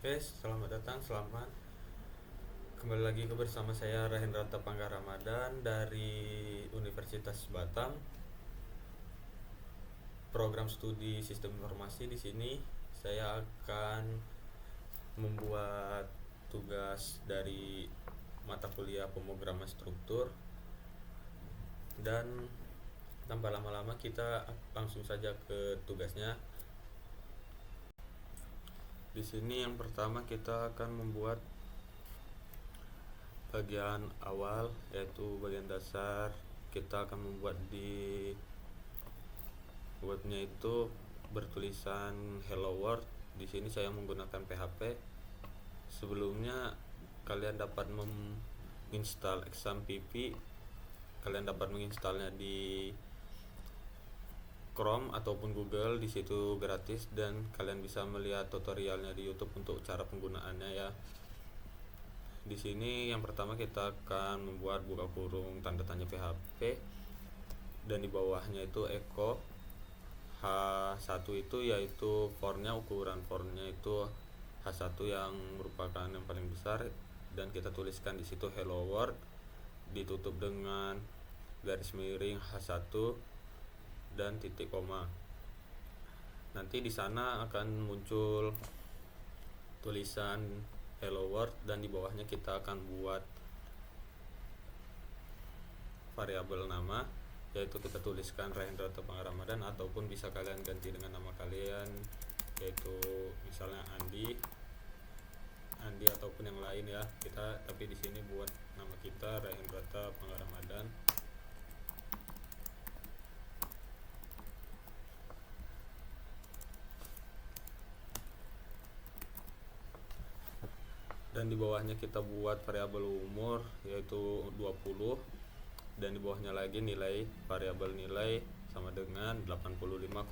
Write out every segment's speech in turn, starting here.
Oke, selamat datang, selamat kembali lagi bersama saya Rahendra Tapangga Ramadan dari Universitas Batam, program studi Sistem Informasi. Di sini saya akan membuat tugas dari mata kuliah pemrograman struktur, dan tanpa lama-lama kita langsung saja ke tugasnya. Di sini yang pertama kita akan membuat bagian awal, yaitu bagian dasar. Kita akan membuat di webnya itu bertulisan hello world. Di sini saya menggunakan PHP. Sebelumnya kalian dapat menginstal XAMPP. Kalian dapat menginstalnya di Chrome ataupun Google, di situ gratis, dan kalian bisa melihat tutorialnya di YouTube untuk cara penggunaannya ya. Di sini yang pertama kita akan membuat buka kurung tanda tanya PHP, dan di bawahnya itu echo H1 itu yaitu fornya, ukuran fornya itu H1 yang merupakan yang paling besar, dan kita tuliskan di situ hello world ditutup dengan garis miring H1 dan titik koma. Nanti di sana akan muncul tulisan hello world, dan di bawahnya kita akan buat variabel nama, yaitu kita tuliskan Rahendra Tapangga Ramadan, ataupun bisa kalian ganti dengan nama kalian, yaitu misalnya Andi ataupun yang lain ya. Tapi di sini buat nama kita Rahendra Tapangga Ramadan. Dan di bawahnya kita buat variabel umur yaitu 20, dan di bawahnya lagi nilai, variabel nilai sama dengan 85,5.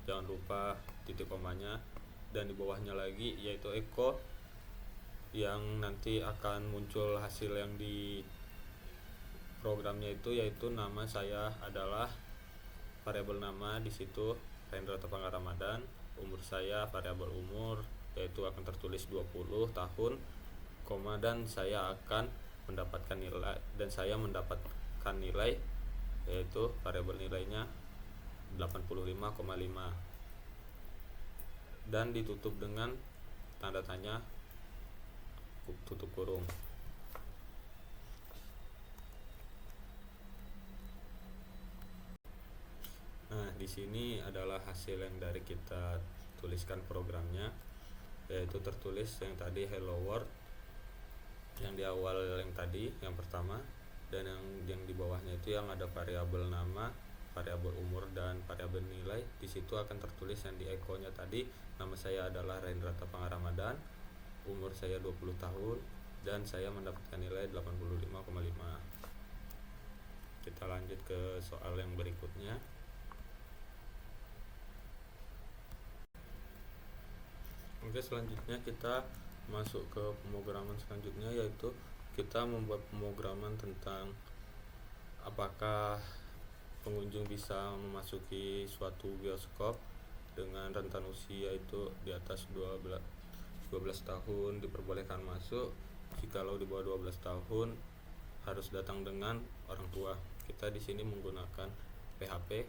Jangan lupa titik komanya. Dan di bawahnya lagi yaitu echo, yang nanti akan muncul hasil yang di programnya itu, yaitu nama saya adalah variabel nama, di situ Rahendra Tapangga Ramadan. Umur saya variabel umur yaitu akan tertulis 20 tahun, koma, dan saya akan mendapatkan nilai, dan saya mendapatkan nilai yaitu variabel nilainya 85,5, dan ditutup dengan tanda tanya tutup kurung. Nah, di sini adalah hasil yang dari kita tuliskan programnya, yaitu tertulis yang tadi hello world yang di awal, yang tadi yang pertama, dan yang di bawahnya itu yang ada variabel nama, variabel umur, dan variabel nilai. Di situ akan tertulis yang di echo-nya tadi, nama saya adalah Rahendra Tapangga Ramadan, umur saya 20 tahun, dan saya mendapatkan nilai 85,5. Kita lanjut ke soal yang berikutnya. Oke, selanjutnya kita masuk ke pemrograman selanjutnya, yaitu kita membuat pemrograman tentang apakah pengunjung bisa memasuki suatu bioskop dengan rentan usia itu di atas 12 tahun diperbolehkan masuk. Jikalau di bawah 12 tahun harus datang dengan orang tua. Kita di sini menggunakan PHP,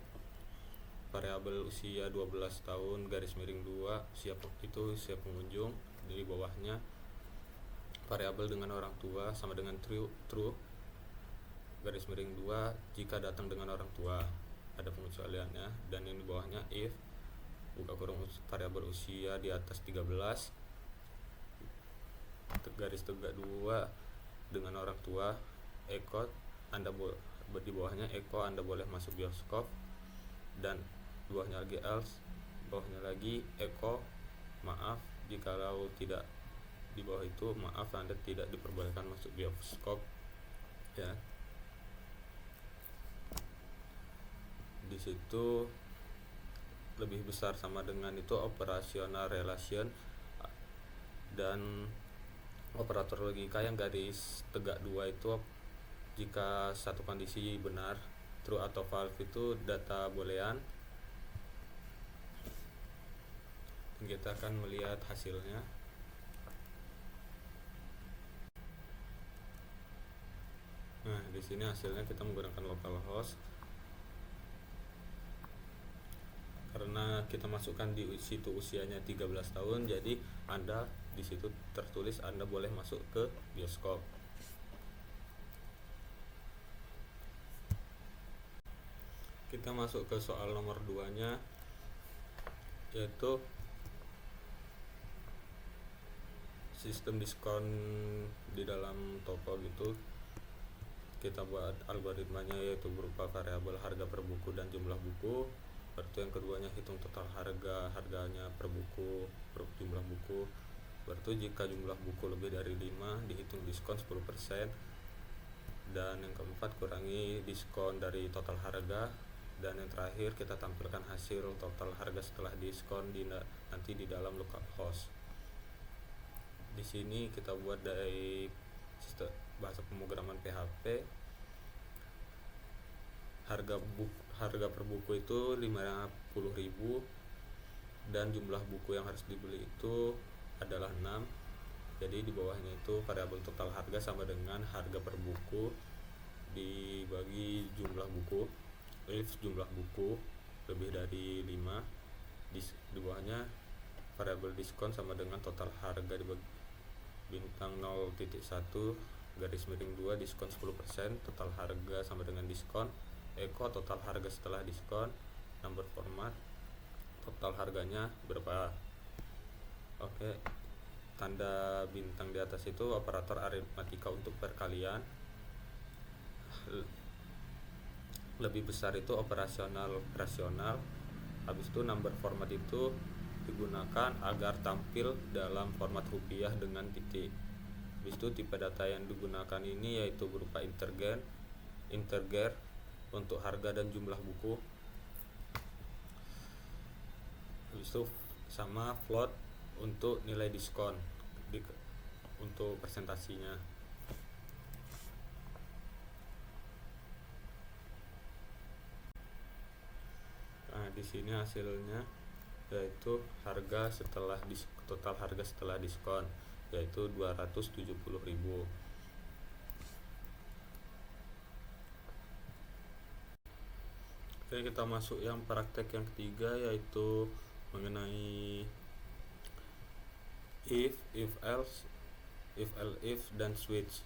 variabel usia 12 tahun garis miring 2 usia pengunjung. Di bawahnya variabel dengan orang tua sama dengan true garis miring 2 jika datang dengan orang tua, ada pengecualiannya. Dan yang di bawahnya if buka kurung variabel usia di atas 13 garis tegak 2 dengan orang tua, echo di bawahnya echo Anda boleh masuk bioskop, dan di bawahnya lagi else, bawahnya lagi echo maaf jikalau tidak, di bawah itu maaf Anda tidak diperbolehkan masuk bioskop ya. Di situ lebih besar sama dengan itu operational relation, dan operator logika yang garis tegak 2 itu jika satu kondisi benar, true atau false itu data boolean. Kita akan melihat hasilnya. Di sini hasilnya kita menggunakan localhost karena kita masukkan di situ usianya 13 tahun, jadi Anda di situ tertulis Anda boleh masuk ke bioskop. Kita masuk ke soal nomor 2-nya, yaitu sistem diskon di dalam toko gitu. Kita buat algoritmanya, yaitu berupa variabel harga per buku dan jumlah buku. Berarti yang keduanya hitung total harganya per buku per jumlah buku. Berarti jika jumlah buku lebih dari 5 dihitung diskon 10%. Dan yang keempat, kurangi diskon dari total harga. Dan yang terakhir, kita tampilkan hasil total harga setelah diskon nanti di dalam localhost. Di sini kita buat dari bahasa pemrograman PHP. Harga per buku itu 50.000 dan jumlah buku yang harus dibeli itu adalah 6. Jadi di bawahnya itu variabel total harga sama dengan harga per buku dibagi jumlah buku. If jumlah buku lebih dari 5, di bawahnya variabel diskon sama dengan total harga dibagi bintang 0.1 garis miring 2 diskon 10%, total harga sama dengan diskon. Eko total harga setelah diskon, number format, total harganya berapa. Oke, tanda bintang di atas itu operator aritmatika untuk perkalian. Lebih besar itu operasional. Habis itu number format itu digunakan agar tampil dalam format rupiah dengan titik. Habis itu tipe data yang digunakan ini yaitu berupa integer untuk harga dan jumlah buku. Habis itu sama float untuk nilai diskon untuk presentasinya. Nah, di sini hasilnya yaitu total harga setelah diskon yaitu 270.000. Oke, kita masuk yang praktek yang ketiga, yaitu mengenai if else, if dan switch.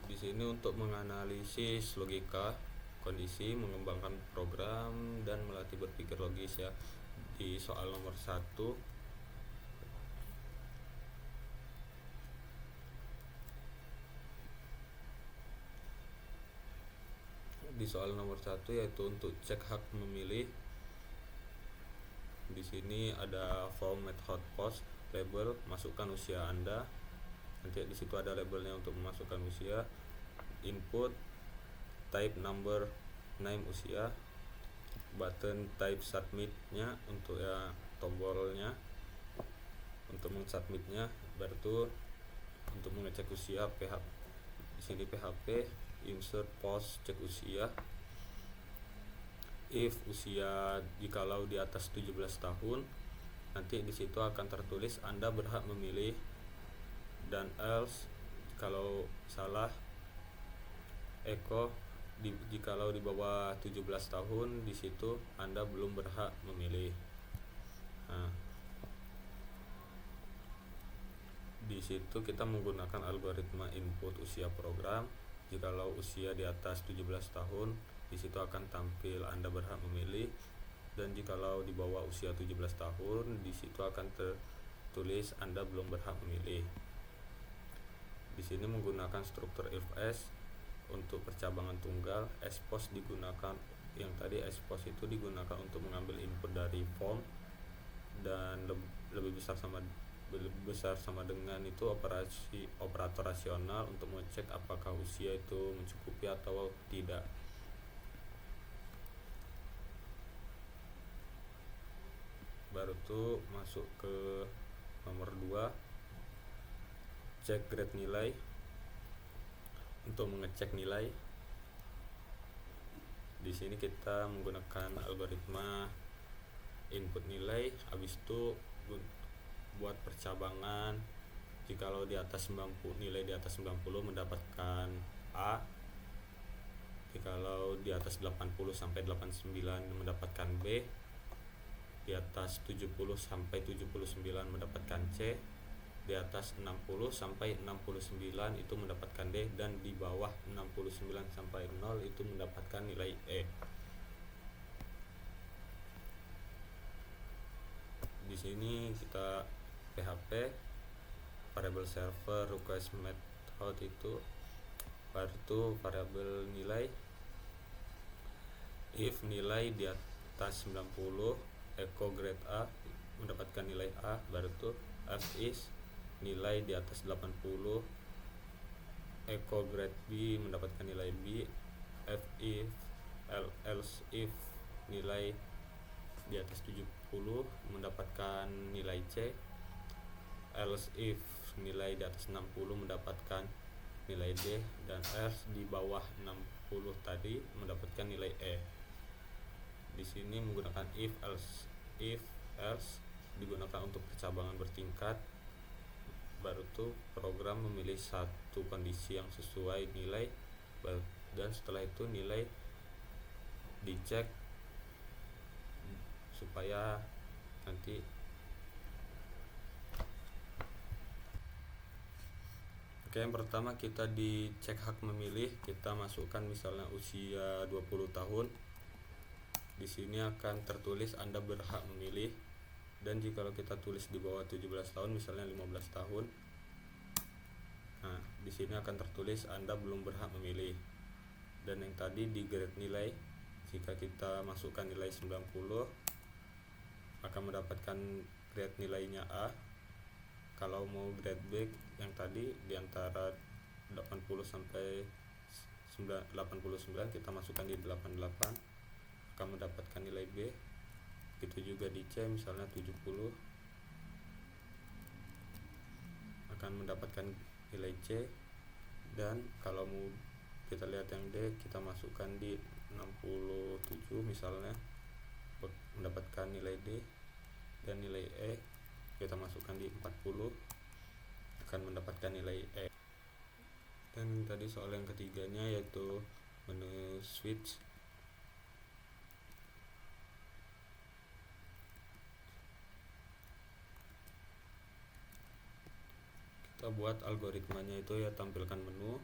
Di sini untuk menganalisis logika kondisi, mengembangkan program dan melatih berpikir logis ya. Di soal nomor 1 yaitu untuk cek hak memilih. Di sini ada format hotpost, label, masukkan usia Anda. Nanti di situ ada labelnya untuk memasukkan usia, input, type number, name usia, button type submit-nya untuk ya tombolnya untuk mensubmitnya, baru untuk mengecek usia PHP. Di sini PHP insert post cek usia. If usia jikalau di atas 17 tahun, nanti di situ akan tertulis Anda berhak memilih, dan else kalau salah echo jikalau di bawah 17 tahun, di situ Anda belum berhak memilih. Nah, di situ kita menggunakan algoritma input usia program. Jikalau usia di atas 17 tahun, di situ akan tampil Anda berhak memilih, dan jikalau di bawah usia 17 tahun, di situ akan tertulis Anda belum berhak memilih. Di sini menggunakan struktur if else untuk percabangan tunggal. Expose digunakan, yang tadi expose itu digunakan untuk mengambil input dari form, dan lebih besar sama dengan itu operator rasional untuk mengecek apakah usia itu mencukupi atau tidak. Baru tuh masuk ke nomor 2, cek grade nilai. Untuk mengecek nilai, di sini kita menggunakan algoritma input nilai, habis itu buat percabangan Jikalau di atas 90, nilai di atas 90 mendapatkan A, jikalau di atas 80 sampai 89 mendapatkan B, di atas 70 sampai 79 mendapatkan C, di atas 60 sampai 69 itu mendapatkan D, dan di bawah 69 sampai 0 itu mendapatkan nilai E. Di sini kita PHP variable server request method itu variabel nilai, if nilai di atas 90 echo grade A mendapatkan nilai A, baru itu if is nilai di atas 80 echo grade B mendapatkan nilai B, else if nilai di atas 70 mendapatkan nilai C, else if nilai di atas 60 mendapatkan nilai D, dan else di bawah 60 tadi mendapatkan nilai E. Di sini menggunakan if else digunakan untuk percabangan bertingkat, baru tuh program memilih satu kondisi yang sesuai nilai, dan setelah itu nilai dicek supaya nanti yang pertama kita dicek hak memilih, kita masukkan misalnya usia 20 tahun. Di sini akan tertulis Anda berhak memilih, dan jika kita tulis di bawah 17 tahun misalnya 15 tahun, nah di sini akan tertulis Anda belum berhak memilih. Dan yang tadi di grade nilai, jika kita masukkan nilai 90 akan mendapatkan grade nilainya A. Kalau mau grade B yang tadi di antara 80 sampai 89 kita masukkan di 88 akan mendapatkan nilai B. Begitu juga di C misalnya 70 akan mendapatkan nilai C, dan kalau mau kita lihat yang D kita masukkan di 67 misalnya mendapatkan nilai D, dan nilai E kita masukkan di 40 akan mendapatkan nilai E. Dan tadi soal yang ketiganya yaitu menu switch. Kita buat algoritmanya itu ya, tampilkan menu,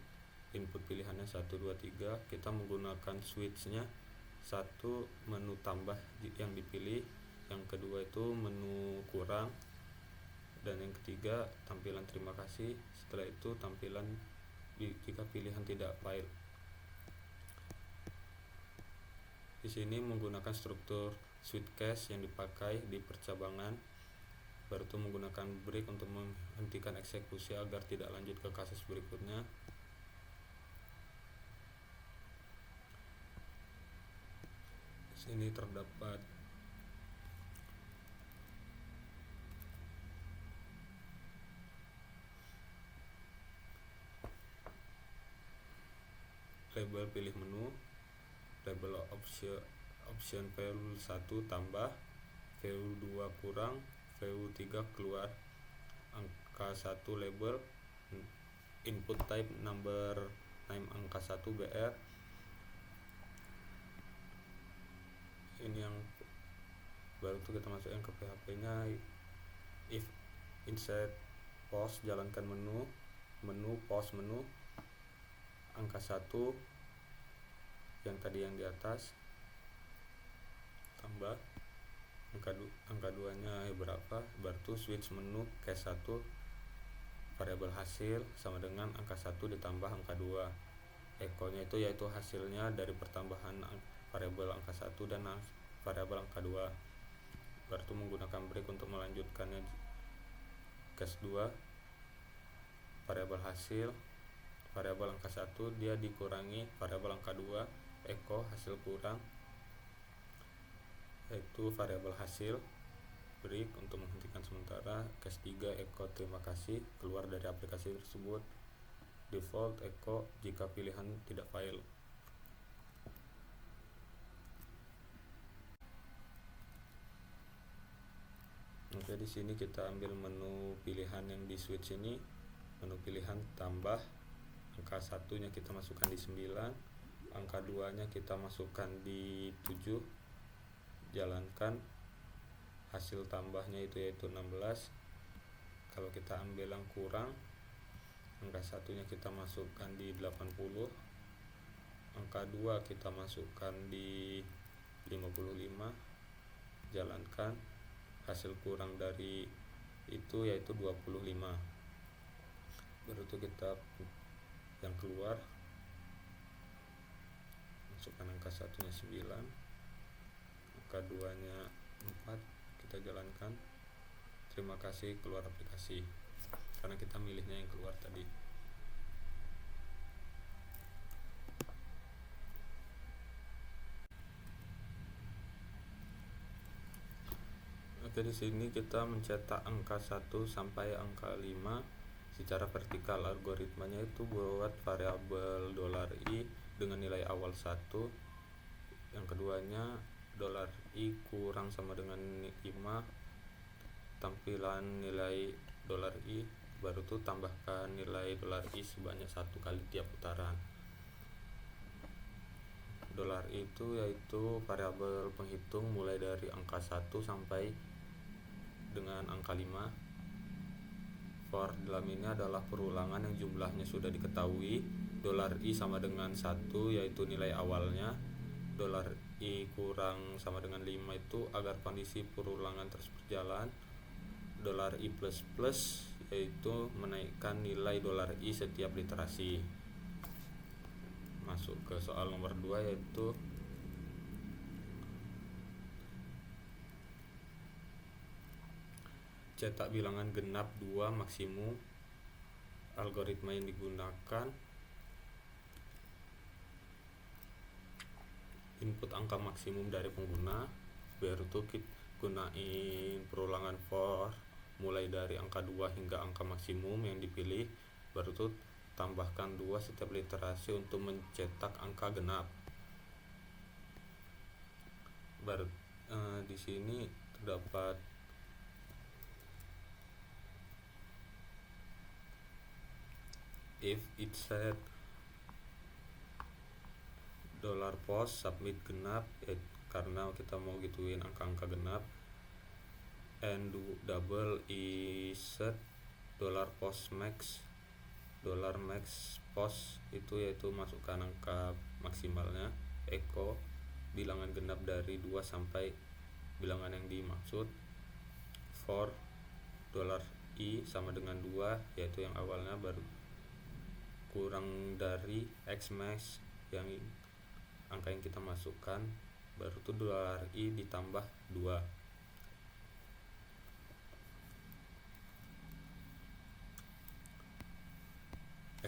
input pilihannya 1, 2, 3, kita menggunakan switchnya. Satu, menu tambah yang dipilih, yang kedua itu menu kurang, dan yang ketiga tampilan terima kasih. Setelah itu tampilan jika pilihan tidak file. Di sini menggunakan struktur switch case yang dipakai di percabangan, baru itu menggunakan break untuk menghentikan eksekusi agar tidak lanjut ke kasus berikutnya. Di sini terdapat label pilih menu, label option value 1 tambah, value 2 kurang, value 3 keluar, angka 1 label, input type number name angka 1 BR. Ini yang baru itu kita masukkan ke PHP-nya. If insert pause, jalankan menu pause menu, angka 1 yang tadi yang di atas tambah angka 2 nya berapa, baru switch menu case 1 variabel hasil sama dengan angka 1 ditambah angka 2. Echo nya itu yaitu hasilnya dari pertambahan variabel angka 1 dan variabel angka 2. Baru menggunakan break untuk melanjutkannya. Case 2 variabel hasil, variabel angka 1 dia dikurangi variabel angka 2, echo hasil kurang, yaitu variabel hasil, break untuk menghentikan sementara. Case 3 echo terima kasih, keluar dari aplikasi tersebut, default echo jika pilihan tidak file. Oke, di sini kita ambil menu pilihan yang di switch ini. menu pilihan tambah, angka 1-nya kita masukkan di 9, angka 2-nya kita masukkan di 7, jalankan, hasil tambahnya itu yaitu 16. Kalau kita ambil yang kurang, angka 1-nya kita masukkan di 80, angka 2 kita masukkan di 55, jalankan, hasil kurang dari itu yaitu 25. Baru itu kita yang keluar, masukkan angka 1-nya 9, angka 2-nya 4, kita jalankan. Terima kasih, keluar aplikasi karena kita milihnya yang keluar tadi. Oke, di sini kita mencetak angka 1 sampai angka 5 secara vertikal. Algoritmanya itu buat variabel $i dengan nilai awal 1, yang keduanya $i kurang sama dengan 5, tampilan nilai $i, baru tuh tambahkan nilai $i sebanyak 1 kali tiap putaran. $i itu yaitu variabel penghitung mulai dari angka 1 sampai dengan angka 5. For dalam ini adalah perulangan yang jumlahnya sudah diketahui. $i sama dengan 1 yaitu nilai awalnya. $i kurang sama dengan 5 itu agar kondisi perulangan terus berjalan. $i plus plus yaitu menaikkan nilai $i setiap literasi. Masuk ke soal nomor 2 yaitu cetak bilangan genap 2 maksimum. Algoritma yang digunakan, input angka maksimum dari pengguna, baru tuh kita gunain perulangan for mulai dari angka 2 hingga angka maksimum yang dipilih, baru tuh tambahkan 2 setiap literasi untuk mencetak angka genap. Baru di sini terdapat if it set $post submit genap, karena kita mau gituin angka-angka genap, and double is set $post max, $max post itu yaitu masukkan angka maksimalnya, echo bilangan genap dari 2 sampai bilangan yang dimaksud, for $i sama dengan 2 yaitu yang awalnya, baru kurang dari x max yang angka yang kita masukkan, baru tuh $i ditambah 2.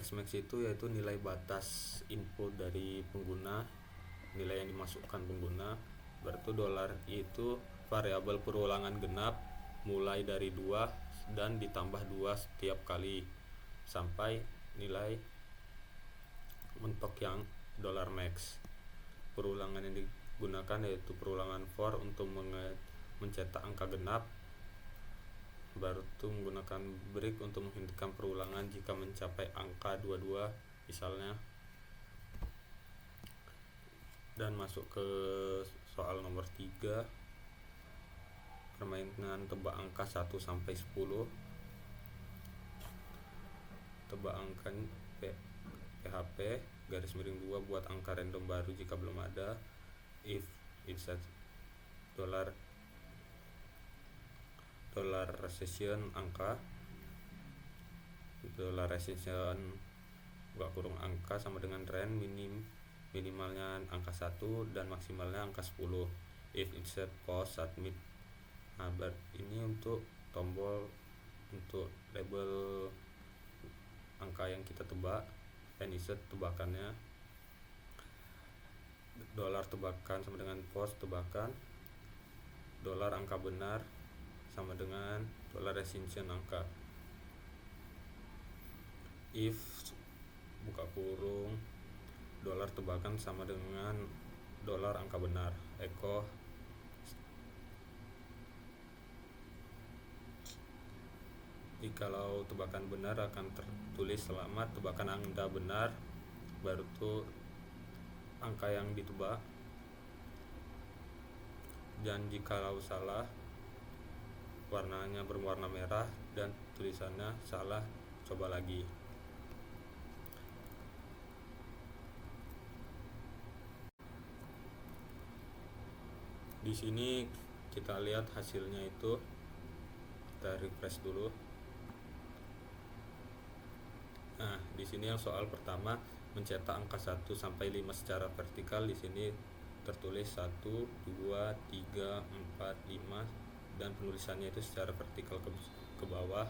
X max itu yaitu nilai batas input dari pengguna, nilai yang dimasukkan pengguna. Berarti $i itu variabel perulangan genap mulai dari 2 dan ditambah 2 setiap kali sampai nilai mentok yang $max. Perulangan yang digunakan yaitu perulangan for untuk mencetak angka genap, baru itu menggunakan break untuk menghentikan perulangan jika mencapai angka 22 misalnya. Dan masuk ke soal nomor 3, permainan tebak angka 1 sampai 10. Tebak angka PHP garis miring 2 buat angka random baru jika belum ada. If it set dollar session angka, session buka kurung angka sama dengan range minimalnya angka 1 dan maksimalnya angka 10. If it set post submit. Nah, ini untuk tombol untuk label angka yang kita tebak, and insert tebakannya, tebakan sama dengan post tebakan, angka benar sama dengan $assumption angka. If buka kurung tebakan sama dengan angka benar, echo Jikalau tebakan benar akan tertulis selamat, tebakan Anda benar, baru tuh angka yang ditebak. Dan jikalau salah, warnanya berwarna merah dan tulisannya salah, coba lagi. Di sini kita lihat hasilnya itu, kita refresh dulu. Nah, di sini yang soal pertama mencetak angka 1 sampai 5 secara vertikal. Di sini tertulis 1, 2, 3, 4, 5 dan penulisannya itu secara vertikal ke bawah.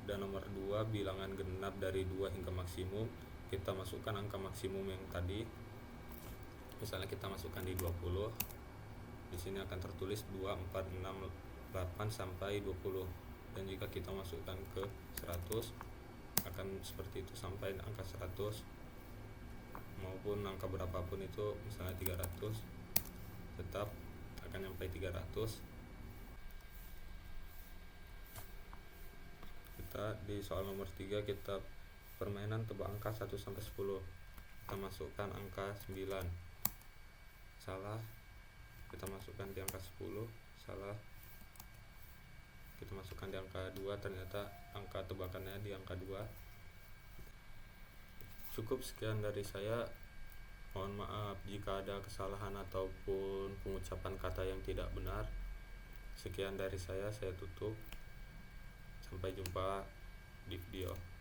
Dan nomor 2 bilangan genap dari 2 hingga maksimum. Kita masukkan angka maksimum yang tadi. Misalnya kita masukkan di 20. Di sini akan tertulis 2, 4, 6, 8 sampai 20. Dan jika kita masukkan ke 100 akan seperti itu sampai angka 100, maupun angka berapapun itu, misalnya 300, tetap akan sampai 300. Kita di soal nomor 3 kita permainan tebak angka 1 sampai 10. Kita masukkan angka 9. Salah. Kita masukkan di angka 10, salah. Kita masukkan di angka 2, ternyata angka tebakannya di angka 2. Cukup sekian dari saya. Mohon maaf jika ada kesalahan ataupun pengucapan kata yang tidak benar. Sekian dari saya tutup. Sampai jumpa di video